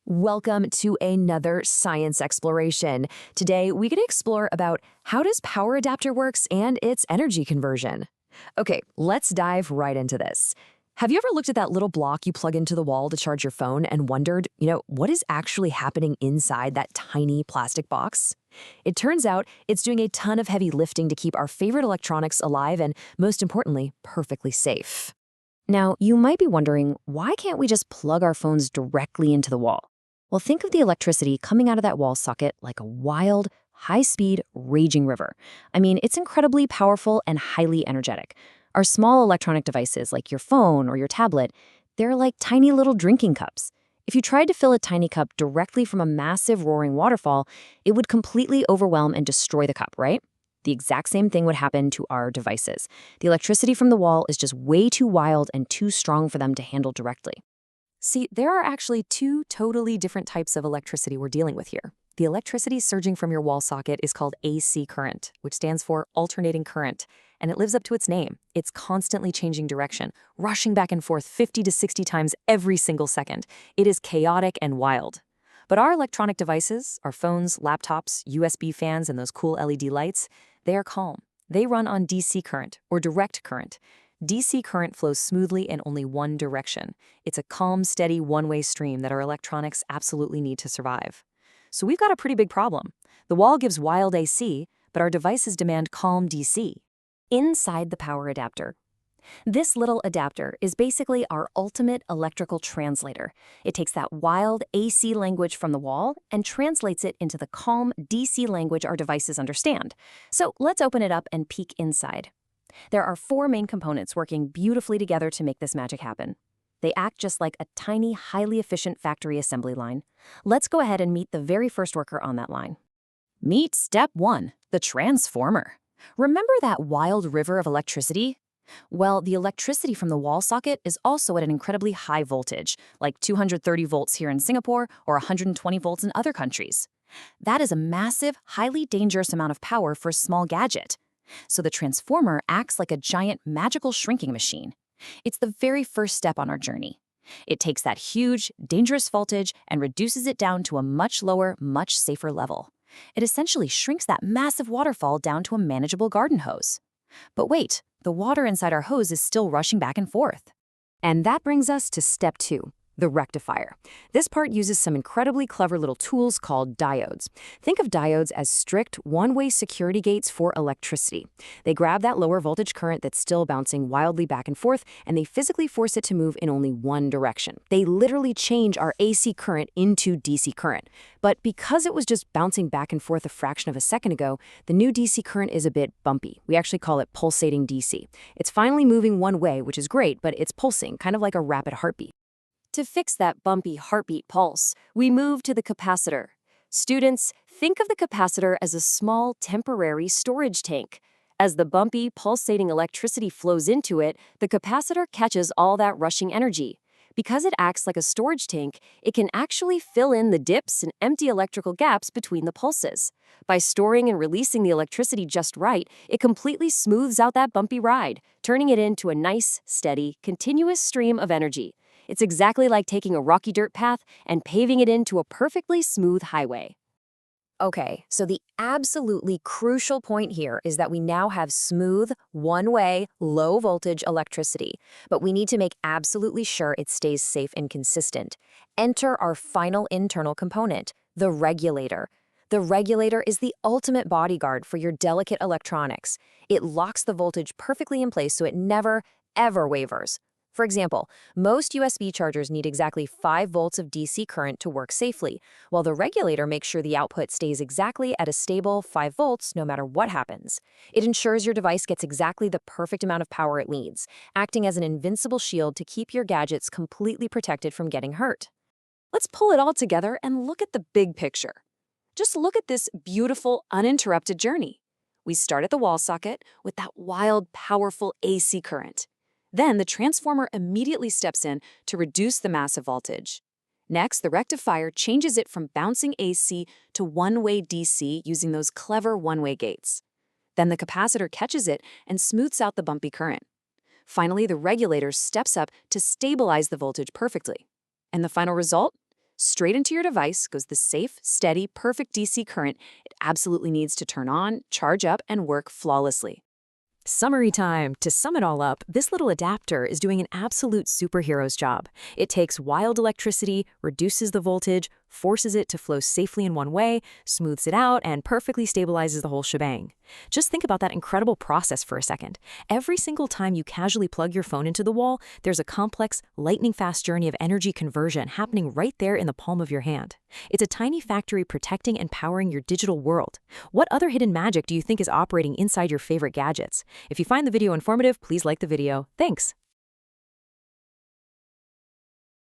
Welcome to another science exploration. Today, we get to explore about how does power adapter works and its energy conversion. Okay, let's dive right into this. Have you ever looked at that little block you plug into the wall to charge your phone and wondered, what is actually happening inside that tiny plastic box? It turns out it's doing a ton of heavy lifting to keep our favorite electronics alive and, most importantly, perfectly safe. Now, you might be wondering, why can't we just plug our phones directly into the wall? Well, think of the electricity coming out of that wall socket like a wild, high-speed, raging river. I mean, it's incredibly powerful and highly energetic. Our small electronic devices, like your phone or your tablet, they're like tiny little drinking cups. If you tried to fill a tiny cup directly from a massive roaring waterfall, it would completely overwhelm and destroy the cup, right? The exact same thing would happen to our devices. The electricity from the wall is just way too wild and too strong for them to handle directly. See, there are actually two totally different types of electricity we're dealing with here. The electricity surging from your wall socket is called AC current, which stands for alternating current, and it lives up to its name. It's constantly changing direction, rushing back and forth 50 to 60 times every single second. It is chaotic and wild. But our electronic devices, our phones, laptops, USB fans, and those cool LED lights, they are calm. They run on DC current, or direct current. DC current flows smoothly in only one direction. It's a calm, steady, one-way stream that our electronics absolutely need to survive. So we've got a pretty big problem. The wall gives wild AC, but our devices demand calm DC. Inside the power adapter. This little adapter is basically our ultimate electrical translator. It takes that wild AC language from the wall and translates it into the calm DC language our devices understand. So let's open it up and peek inside. There are four main components working beautifully together to make this magic happen. They act just like a tiny, highly efficient factory assembly line. Let's go ahead and meet the very first worker on that line. Meet step one, the transformer. Remember that wild river of electricity? Well, the electricity from the wall socket is also at an incredibly high voltage, like 230 volts here in Singapore or 120 volts in other countries. That is a massive, highly dangerous amount of power for a small gadget. So the transformer acts like a giant magical shrinking machine. It's the very first step on our journey. It takes that huge, dangerous voltage and reduces it down to a much lower, much safer level. It essentially shrinks that massive waterfall down to a manageable garden hose. But wait, the water inside our hose is still rushing back and forth. And that brings us to step two. The rectifier. This part uses some incredibly clever little tools called diodes. Think of diodes as strict one-way security gates for electricity. They grab that lower voltage current that's still bouncing wildly back and forth, and they physically force it to move in only one direction. They literally change our AC current into DC current. But because it was just bouncing back and forth a fraction of a second ago, the new DC current is a bit bumpy. We actually call it pulsating DC. It's finally moving one way, which is great, but it's pulsing, kind of like a rapid heartbeat. To fix that bumpy heartbeat pulse, we move to the capacitor. Students, think of the capacitor as a small, temporary storage tank. As the bumpy, pulsating electricity flows into it, the capacitor catches all that rushing energy. Because it acts like a storage tank, it can actually fill in the dips and empty electrical gaps between the pulses. By storing and releasing the electricity just right, it completely smooths out that bumpy ride, turning it into a nice, steady, continuous stream of energy. It's exactly like taking a rocky dirt path and paving it into a perfectly smooth highway. Okay, so the absolutely crucial point here is that we now have smooth, one-way, low-voltage electricity, but we need to make absolutely sure it stays safe and consistent. Enter our final internal component, the regulator. The regulator is the ultimate bodyguard for your delicate electronics. It locks the voltage perfectly in place so it never, ever wavers. For example, most USB chargers need exactly 5 volts of DC current to work safely, while the regulator makes sure the output stays exactly at a stable 5 volts no matter what happens. It ensures your device gets exactly the perfect amount of power it needs, acting as an invincible shield to keep your gadgets completely protected from getting hurt. Let's pull it all together and look at the big picture. Just look at this beautiful, uninterrupted journey. We start at the wall socket with that wild, powerful AC current. Then the transformer immediately steps in to reduce the massive voltage. Next, the rectifier changes it from bouncing AC to one-way DC using those clever one-way gates. Then the capacitor catches it and smooths out the bumpy current. Finally, the regulator steps up to stabilize the voltage perfectly. And the final result? Straight into your device goes the safe, steady, perfect DC current it absolutely needs to turn on, charge up, and work flawlessly. Summary time. To sum it all up, this little adapter is doing an absolute superhero's job. It takes wild electricity, reduces the voltage, forces it to flow safely in one way, smooths it out, and perfectly stabilizes the whole shebang. Just think about that incredible process for a second. Every single time you casually plug your phone into the wall, there's a complex, lightning-fast journey of energy conversion happening right there in the palm of your hand. It's a tiny factory protecting and powering your digital world. What other hidden magic do you think is operating inside your favorite gadgets? If you find the video informative, please like the video. Thanks!